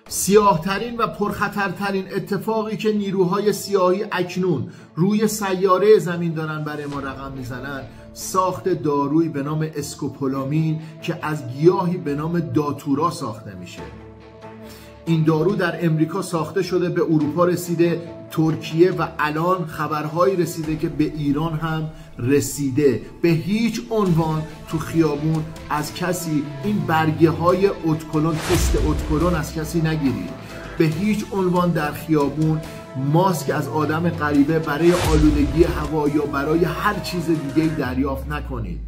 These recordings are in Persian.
سیاهترین و پرخطرترین اتفاقی که نیروهای سیاهی اکنون روی سیاره زمین دارن برای ما رقم میزنن، ساخت دارویی به نام اسکوپولامین که از گیاهی به نام داتورا ساخته میشه. این دارو در امریکا ساخته شده، به اروپا رسیده، ترکیه و الان خبرهایی رسیده که به ایران هم رسیده. به هیچ عنوان تو خیابون از کسی این برگه های اتکلون، تست اتکلون از کسی نگیرید. به هیچ عنوان در خیابون ماسک از آدم غریبه برای آلودگی هوا یا برای هر چیز دیگه دریافت نکنید.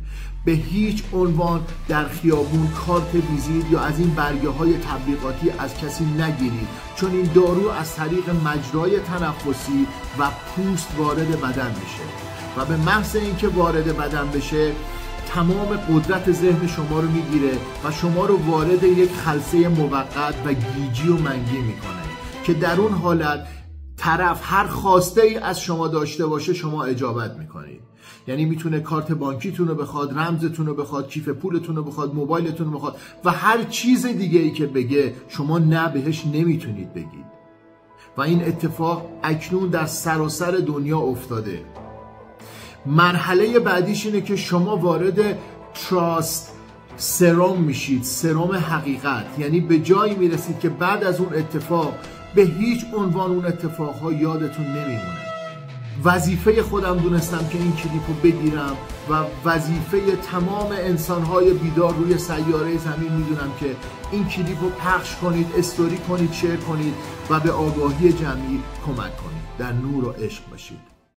به هیچ عنوان در خیابون کارت ویزیت یا از این برگه های تبلیغاتی از کسی نگیرید، چون این دارو از طریق مجرای تنفسی و پوست وارد بدن میشه و به محض اینکه وارد بدن بشه تمام قدرت ذهن شما رو میگیره و شما رو وارد یک خلسه موقت و گیجی و منگی میکنه که در اون حالت طرف هر خواسته ای از شما داشته باشه شما اجابت میکنید. یعنی میتونه کارت بانکیتون رو بخواد، رمزتون رو بخواد، کیف پولتون رو بخواد، موبایلتون رو بخواد و هر چیز دیگه ای که بگه شما نه بهش نمیتونید بگید. و این اتفاق اکنون در سراسر دنیا افتاده. مرحله بعدیش اینه که شما وارد تراست سرم میشید، سرم حقیقت. یعنی به جایی میرسید که بعد از اون اتفاق به هیچ عنوان اون اتفاقها یادتون نمیمونه. وظیفه خودم دونستم که این کلیپو بگیرم و وظیفه تمام انسانهای بیدار روی سیاره زمین میدونم که این کلیپو پخش کنید، استوری کنید، شیر کنید و به آگاهی جمعی کمک کنید. در نور و عشق باشید.